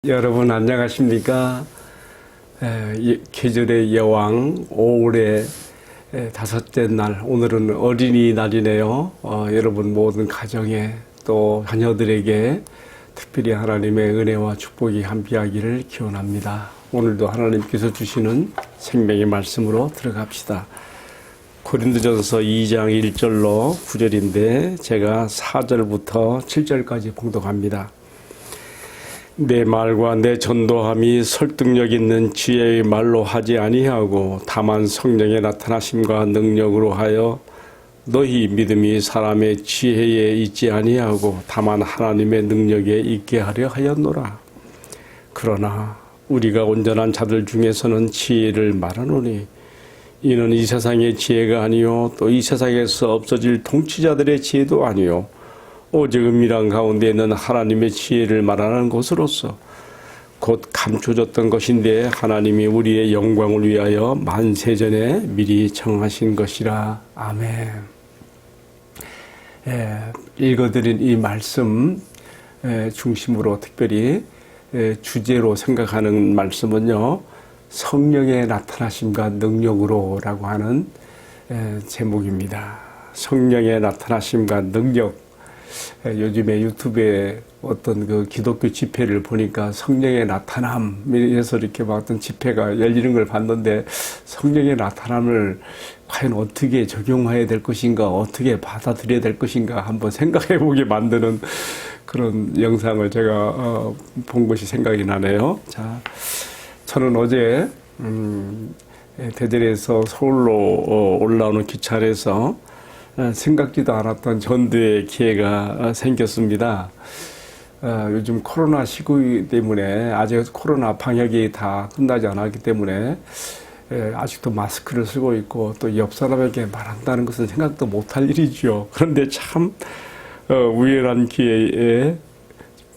여러분 안녕하십니까? 계절의 여왕 5월의 다섯째 날, 오늘은 어린이날이네요. 여러분 모든 가정에 또 자녀들에게 특별히 하나님의 은혜와 축복이 함께하기를 기원합니다. 오늘도 하나님께서 주시는 생명의 말씀으로 들어갑시다. 고린도전서 2장 1절로 9절인데 제가 4절부터 7절까지 봉독합니다. 내 말과 내 전도함이 설득력 있는 지혜의 말로 하지 아니하고 다만 성령의 나타나심과 능력으로 하여 너희 믿음이 사람의 지혜에 있지 아니하고 다만 하나님의 능력에 있게 하려 하였노라. 그러나 우리가 온전한 자들 중에서는 지혜를 말하노니 이는 이 세상의 지혜가 아니요 또 이 세상에서 없어질 통치자들의 지혜도 아니요 오직 은밀한 가운데 있는 하나님의 지혜를 말하는 것으로서 곧 감춰졌던 것인데 하나님이 우리의 영광을 위하여 만세전에 미리 정하신 것이라. 아멘. 읽어드린 이 말씀 중심으로 특별히 주제로 생각하는 말씀은요, 성령의 나타나심과 능력으로 라고 하는 제목입니다. 성령의 나타나심과 능력. 요즘에 유튜브에 어떤 그 기독교 집회를 보니까 성령의 나타남에서 이렇게 막 어떤 집회가 열리는 걸 봤는데, 성령의 나타남을 과연 어떻게 적용해야 될 것인가, 어떻게 받아들여야 될 것인가 한번 생각해 보게 만드는 그런 영상을 제가 본 것이 생각이 나네요. 자, 저는 어제 대전에서 서울로 올라오는 기차 안에서 생각지도 않았던 전도의 기회가 생겼습니다. 요즘 코로나 시국 때문에 아직 코로나 방역이 다 끝나지 않았기 때문에 아직도 마스크를 쓰고 있고 또 옆 사람에게 말한다는 것은 생각도 못할 일이죠. 그런데 참 우연한 기회에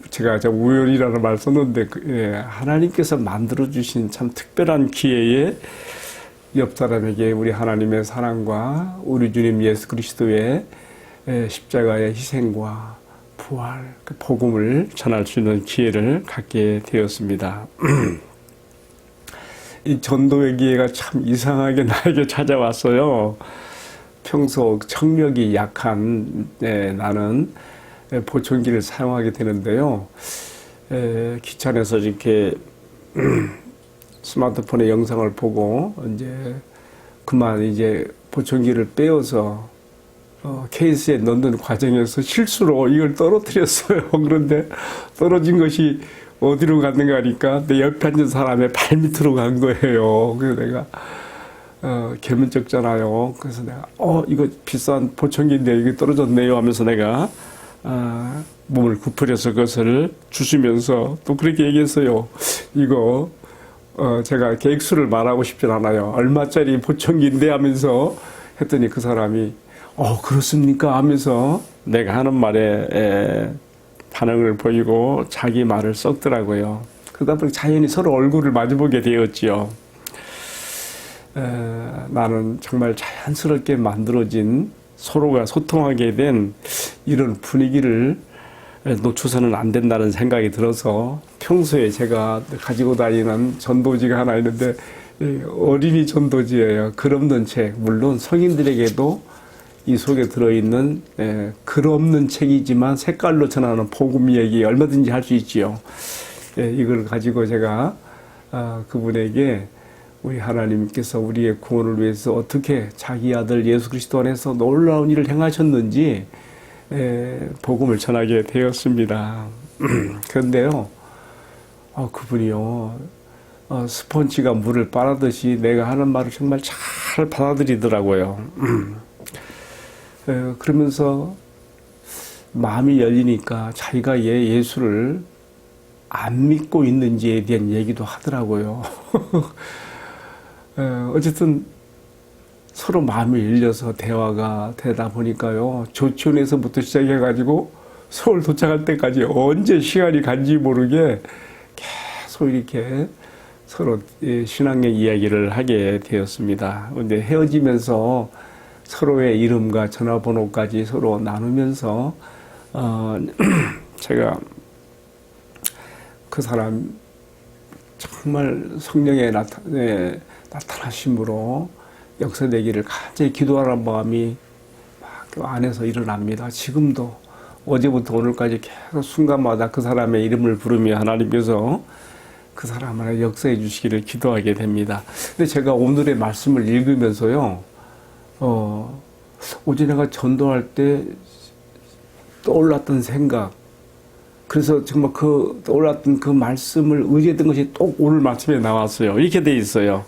제가 우연이라는 말 썼는데 하나님께서 만들어주신 참 특별한 기회에 옆 사람에게 우리 하나님의 사랑과 우리 주님 예수 그리스도의 십자가의 희생과 부활, 그 복음을 전할 수 있는 기회를 갖게 되었습니다. 이 전도의 기회가 참 이상하게 나에게 찾아왔어요. 평소 청력이 약한 나는 보청기를 사용하게 되는데요. 기차 안에서 이렇게 스마트폰의 영상을 보고 그만 보청기를 빼어서 케이스에 넣는 과정에서 실수로 이걸 떨어뜨렸어요. 그런데 떨어진 것이 어디로 갔는가 하니까 내 옆에 앉은 사람의 발 밑으로 간 거예요. 그래서 내가 계면쩍잖아요. 그래서 내가 이거 비싼 보청기인데 이게 떨어졌네요 하면서 내가 몸을 구부려서 그것을 주시면서 또 그렇게 얘기했어요. 이거 제가 계획수를 말하고 싶진 않아요. 얼마짜리 보청기인데 하면서 했더니 그 사람이 그렇습니까 하면서 내가 하는 말에 반응을 보이고 자기 말을 썩더라고요. 그러다 보니 자연히 서로 얼굴을 마주보게 되었지요. 나는 정말 자연스럽게 만들어진 서로가 소통하게 된 이런 분위기를 놓쳐서는 안 된다는 생각이 들어서 평소에 제가 가지고 다니는 전도지가 하나 있는데 어린이 전도지예요. 글 없는 책. 물론 성인들에게도 이 속에 들어있는 글 없는 책이지만 색깔로 전하는 복음 얘기 얼마든지 할 수 있지요. 이걸 가지고 제가 그분에게 우리 하나님께서 우리의 구원을 위해서 어떻게 자기 아들 예수 그리스도 안에서 놀라운 일을 행하셨는지 복음을 전하게 되었습니다. 그런데요, 그분이요, 스펀지가 물을 빨아듯이 내가 하는 말을 정말 잘 받아들이더라고요. 그러면서 마음이 열리니까 자기가 예수를 안 믿고 있는지에 대한 얘기도 하더라고요. 어쨌든 서로 마음이 열려서 대화가 되다 보니까요, 조치원에서부터 시작해가지고 서울 도착할 때까지 언제 시간이 간지 모르게 계속 이렇게 서로 신앙의 이야기를 하게 되었습니다. 근데 헤어지면서 서로의 이름과 전화번호까지 서로 나누면서 제가 그 사람 정말 성령의 나타나심으로 역사되기를 간절히 기도하는 마음이 막 그 안에서 일어납니다. 지금도 어제부터 오늘까지 계속 순간마다 그 사람의 이름을 부르며 하나님께서 그 사람 안에 역사해 주시기를 기도하게 됩니다. 근데 제가 오늘의 말씀을 읽으면서요, 어제 내가 전도할 때 떠올랐던 생각, 그래서 정말 그 떠올랐던 그 말씀을 의지했던 것이 또 오늘 말씀에 나왔어요. 이렇게 돼 있어요.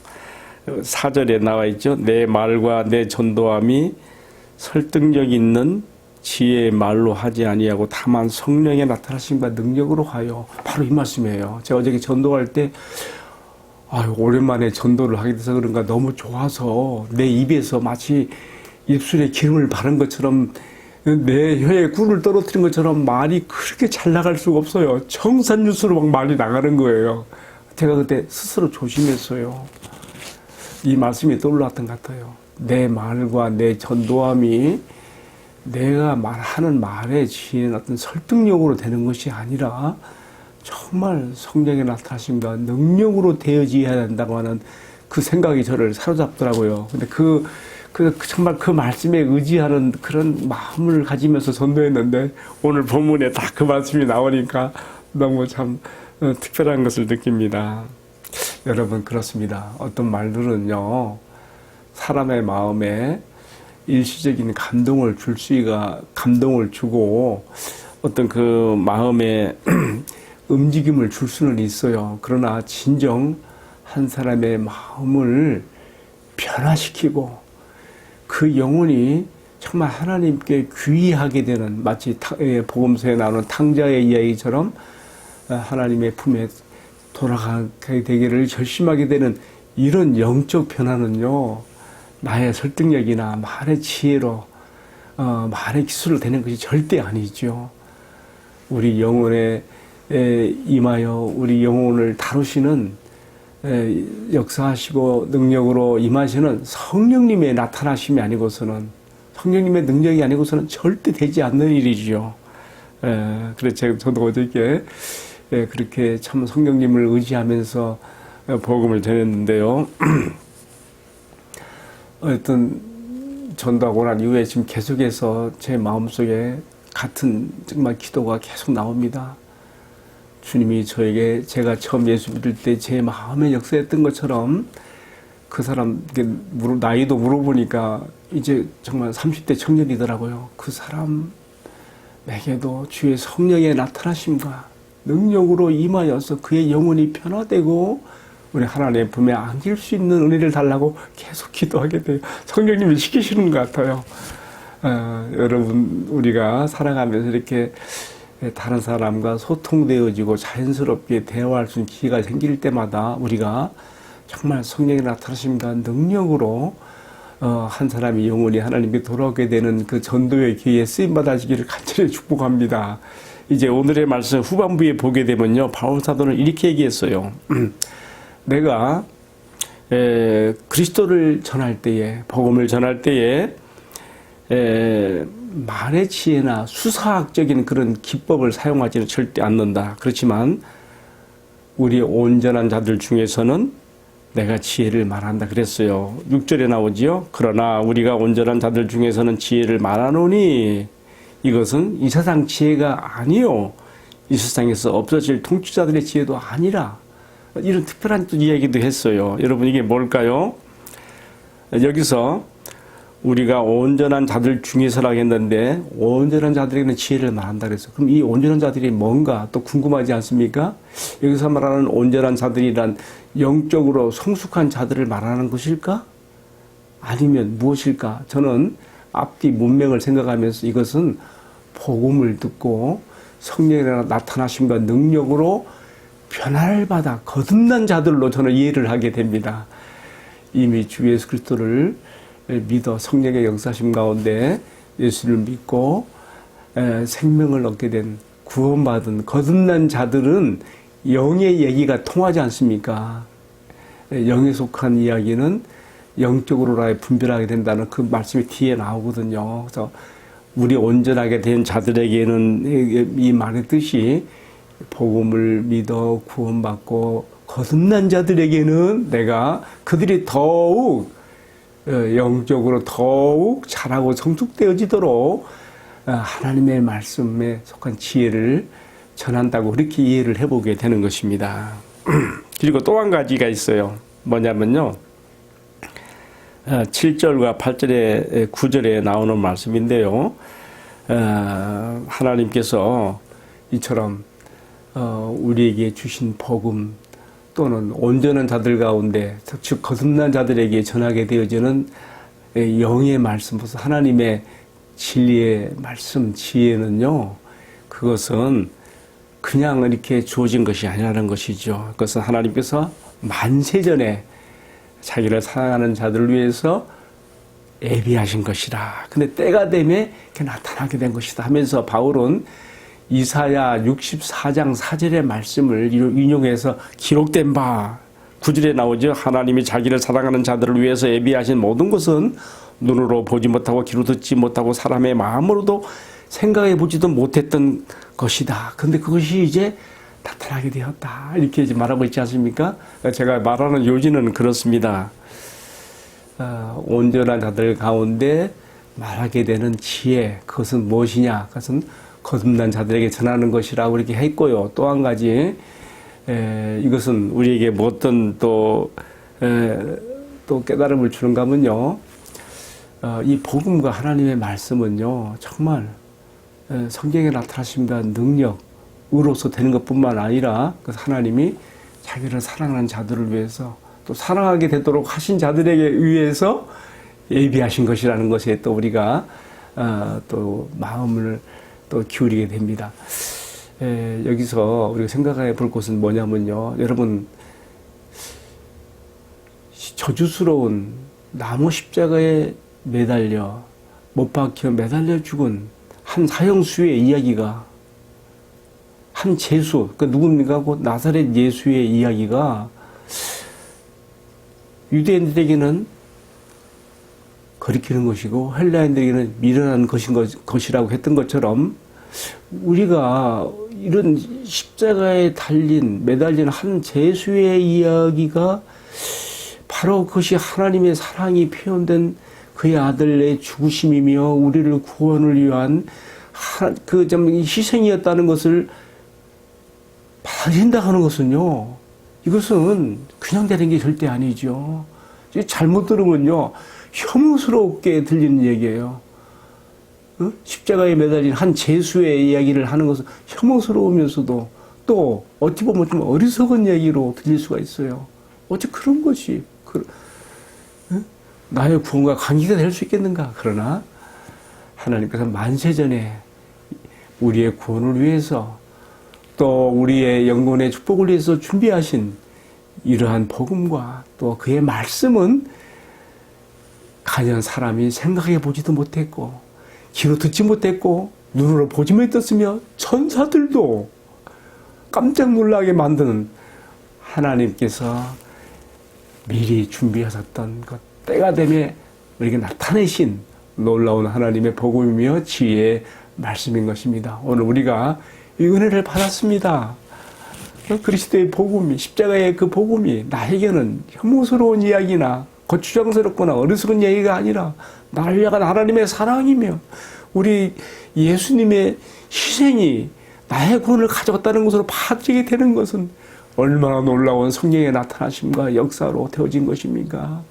4절에 나와 있죠. 내 말과 내 전도함이 설득력 있는 지혜의 말로 하지 아니하고 다만 성령의 나타나심과 능력으로 하여. 바로 이 말씀이에요. 제가 어저께 전도할 때 오랜만에 전도를 하게 돼서 그런가 너무 좋아서 내 입에서 마치 입술에 기름을 바른 것처럼 내 혀에 꿀을 떨어뜨린 것처럼 말이 그렇게 잘 나갈 수가 없어요. 청산유수로 막 말이 나가는 거예요. 제가 그때 스스로 조심했어요. 이 말씀이 떠올랐던 것 같아요. 내 말과 내 전도함이 내가 말하는 말의 지혜는 어떤 설득력으로 되는 것이 아니라 정말 성령의 나타나심과 능력으로 되어져야 된다고 하는 그 생각이 저를 사로잡더라고요. 근데 정말 그 말씀에 의지하는 그런 마음을 가지면서 전도했는데 오늘 본문에 딱 그 말씀이 나오니까 너무 참 특별한 것을 느낍니다. 여러분, 그렇습니다. 어떤 말들은요, 사람의 마음에 일시적인 감동을 주고 어떤 그 마음에 움직임을 줄 수는 있어요. 그러나 진정 한 사람의 마음을 변화시키고 그 영혼이 정말 하나님께 귀하게 되는, 마치 복음서에 나오는 탕자의 이야기처럼 하나님의 품에 돌아가게 되기를 결심하게 되는 이런 영적 변화는요, 나의 설득력이나 말의 지혜로 말의 기술로 되는 것이 절대 아니죠. 우리 영혼에 임하여 우리 영혼을 다루시는, 역사하시고 능력으로 임하시는 성령님의 나타나심이 아니고서는, 성령님의 능력이 아니고서는 절대 되지 않는 일이죠. 그래서 저도 어저께 그렇게 참 성령님을 의지하면서 복음을 전했는데요. 어떤 전도하고 난 이후에 지금 계속해서 제 마음속에 같은 정말 기도가 계속 나옵니다. 주님이 저에게 제가 처음 예수 믿을 때 제 마음에 역사했던 것처럼 그 사람 나이도 물어보니까 이제 정말 30대 청년이더라고요. 그 사람에게도 주의 성령의 나타나심과 능력으로 임하여서 그의 영혼이 변화되고 우리 하나님의 품에 안길 수 있는 은혜를 달라고 계속 기도하게 돼요. 성령님이 시키시는 것 같아요. 여러분, 우리가 살아가면서 이렇게 다른 사람과 소통되어지고 자연스럽게 대화할 수 있는 기회가 생길 때마다 우리가 정말 성령의 나타나심과 능력으로 한 사람의 영혼이 하나님께 돌아오게 되는 그 전도의 기회에 쓰임받아지기를 간절히 축복합니다. 이제 오늘의 말씀 후반부에 보게 되면요, 바울 사도는 이렇게 얘기했어요. 내가 그리스도를 전할 때에, 복음을 전할 때에 말의 지혜나 수사학적인 그런 기법을 사용하지는 절대 않는다. 그렇지만 우리 온전한 자들 중에서는 내가 지혜를 말한다 그랬어요. 6절에 나오지요. 그러나 우리가 온전한 자들 중에서는 지혜를 말하노니 이것은 이 세상 지혜가 아니요, 이 세상에서 없어질 통치자들의 지혜도 아니라, 이런 특별한 또 이야기도 했어요. 여러분, 이게 뭘까요? 여기서 우리가 온전한 자들 중에서라고 했는데 온전한 자들에게는 지혜를 말한다 그래서, 그럼 이 온전한 자들이 뭔가 또 궁금하지 않습니까? 여기서 말하는 온전한 자들이란 영적으로 성숙한 자들을 말하는 것일까? 아니면 무엇일까? 저는 앞뒤 문맥을 생각하면서 이것은 복음을 듣고 성령의 나타나심과 능력으로 변화를 받아 거듭난 자들로 저는 이해를 하게 됩니다. 이미 주 예수 그리스도를 믿어 성령의 역사심 가운데 예수를 믿고 생명을 얻게 된, 구원받은 거듭난 자들은 영의 얘기가 통하지 않습니까? 영에 속한 이야기는 영적으로 분별하게 된다는 그 말씀이 뒤에 나오거든요. 그래서 우리 온전하게 된 자들에게는 이 말의 뜻이 복음을 믿어 구원받고 거듭난 자들에게는 내가 그들이 더욱 영적으로 더욱 자라고 성숙되어지도록 하나님의 말씀에 속한 지혜를 전한다고 그렇게 이해를 해보게 되는 것입니다. 그리고 또 한 가지가 있어요. 뭐냐면요. 7절과 8절에 9절에 나오는 말씀인데요. 하나님께서 이처럼 우리에게 주신 복음 또는 온전한 자들 가운데 즉 거듭난 자들에게 전하게 되어지는 영의 말씀, 하나님의 진리의 말씀, 지혜는요. 그것은 그냥 이렇게 주어진 것이 아니라는 것이죠. 그것은 하나님께서 만세전에 자기를 사랑하는 자들을 위해서 예비하신 것이라. 근데 때가 되면 이렇게 나타나게 된 것이다 하면서 바울은 이사야 64장 4절의 말씀을 인용해서 기록된 바 9절에 나오죠. 하나님이 자기를 사랑하는 자들을 위해서 예비하신 모든 것은 눈으로 보지 못하고 귀로 듣지 못하고 사람의 마음으로도 생각해 보지도 못했던 것이다. 근데 그것이 이제 나타나게 되었다. 이렇게 이제 말하고 있지 않습니까? 제가 말하는 요지는 그렇습니다. 온전한 자들 가운데 말하게 되는 지혜, 그것은 무엇이냐? 그것은 거듭난 자들에게 전하는 것이라고 이렇게 했고요. 또 한 가지, 이것은 우리에게 뭐 어떤 또 깨달음을 주는가 하면요. 이 복음과 하나님의 말씀은요, 정말 성경에 나타나신 능력으로서 되는 것뿐만 아니라 하나님이 자기를 사랑하는 자들을 위해서 또 사랑하게 되도록 하신 자들에게 의해서 예비하신 것이라는 것에 또 우리가 또 마음을 또 기울이게 됩니다. 여기서 우리가 생각해 볼 것은 뭐냐면요. 여러분, 저주스러운 나무 십자가에 매달려 못 박혀 매달려 죽은 한 사형수의 이야기가, 한 제수, 그 누굽니까? 그 나사렛 예수의 이야기가 유대인들에게는 거리키는 것이고 헬라인들에게는 미련한 것이라고 했던 것처럼 우리가 이런 십자가에 매달린 한 제수의 이야기가 바로 그것이 하나님의 사랑이 표현된 그의 아들의 죽으심이며 우리를 구원을 위한 희생이었다는 것을 받아들인다 하는 것은요, 이것은 그냥 되는 게 절대 아니죠. 잘못 들으면요, 혐오스럽게 들리는 얘기예요. 십자가에 매달린 한 제수의 이야기를 하는 것은 혐오스러우면서도 또 어찌 보면 좀 어리석은 얘기로 들릴 수가 있어요. 어찌 그런 것이 나의 구원과 관계가 될 수 있겠는가? 그러나 하나님께서 만세전에 우리의 구원을 위해서 또 우리의 영혼의 축복을 위해서 준비하신 이러한 복음과 또 그의 말씀은 가련 사람이 생각해 보지도 못했고 귀로 듣지 못했고 눈으로 보지 못했으며 천사들도 깜짝 놀라게 만드는 하나님께서 미리 준비하셨던 것, 때가 되면 우리에게 나타내신 놀라운 하나님의 복음이며 지혜의 말씀인 것입니다. 오늘 우리가 이 은혜를 받았습니다. 그리스도의 복음이, 십자가의 그 복음이 나에게는 혐오스러운 이야기나 거추장스럽거나 어리석은 얘기가 아니라 나를 위한 하나님의 사랑이며 우리 예수님의 희생이 나의 구원을 가져갔다는 것으로 파악되게 되는 것은 얼마나 놀라운 성령의 나타나심과 역사로 되어진 것입니까?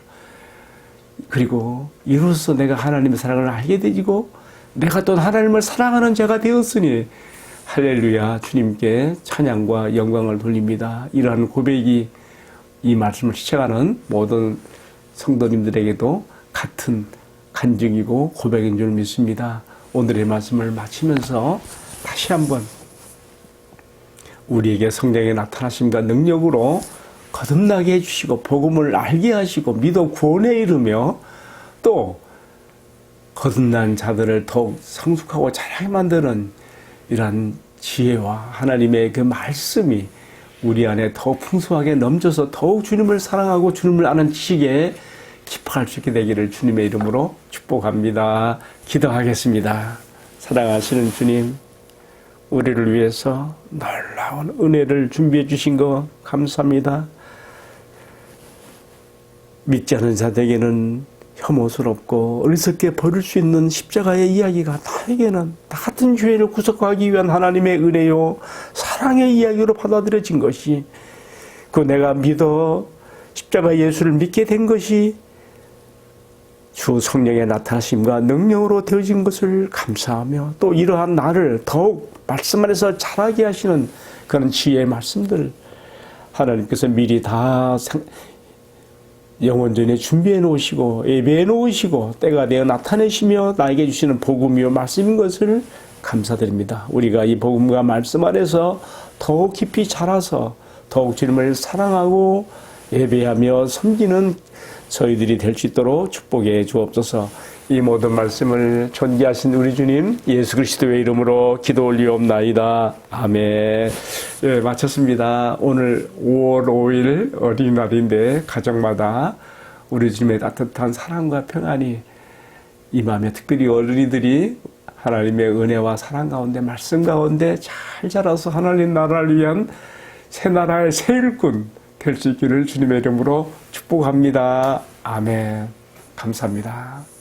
그리고 이로써 내가 하나님의 사랑을 알게 되고 내가 또 하나님을 사랑하는 자가 되었으니 할렐루야, 주님께 찬양과 영광을 돌립니다. 이러한 고백이 이 말씀을 시청하는 모든 성도님들에게도 같은 간증이고 고백인 줄 믿습니다. 오늘의 말씀을 마치면서 다시 한번 우리에게 성령의 나타나심과 능력으로 거듭나게 해주시고 복음을 알게 하시고 믿어 구원에 이르며 또 거듭난 자들을 더욱 성숙하고 자라게 만드는 이러한 지혜와 하나님의 그 말씀이 우리 안에 더욱 풍성하게 넘쳐서 더욱 주님을 사랑하고 주님을 아는 지식에 깊어갈 수 있게 되기를 주님의 이름으로 축복합니다. 기도하겠습니다. 사랑하시는 주님, 우리를 위해서 놀라운 은혜를 준비해 주신 거 감사합니다. 믿지 않은 자들에게는 혐오스럽고 어리석게 버릴 수 있는 십자가의 이야기가 나에게는 나 같은 죄인을 구속하기 위한 하나님의 은혜요 사랑의 이야기로 받아들여진 것이, 그 내가 믿어 십자가 예수를 믿게 된 것이 주 성령의 나타나심과 능력으로 되어진 것을 감사하며, 또 이러한 나를 더욱 말씀 안에서 자라게 하시는 그런 지혜의 말씀들 하나님께서 미리 다 영원 전에 준비해 놓으시고 예배해 놓으시고 때가 되어 나타내시며 나에게 주시는 복음이요 말씀인 것을 감사드립니다. 우리가 이 복음과 말씀 안에서 더욱 깊이 자라서 더욱 주님을 사랑하고 예배하며 섬기는 저희들이 될 수 있도록 축복해 주옵소서. 이 모든 말씀을 존귀하신 우리 주님 예수 그리스도의 이름으로 기도 올리옵나이다. 아멘. 예, 마쳤습니다. 오늘 5월 5일 어린이날인데 가정마다 우리 주님의 따뜻한 사랑과 평안이 임하며, 특별히 어린이들이 하나님의 은혜와 사랑 가운데 말씀 가운데 잘 자라서 하나님 나라를 위한 새 나라의 새 일꾼 될 수 있기를 주님의 이름으로 축복합니다. 아멘. 감사합니다.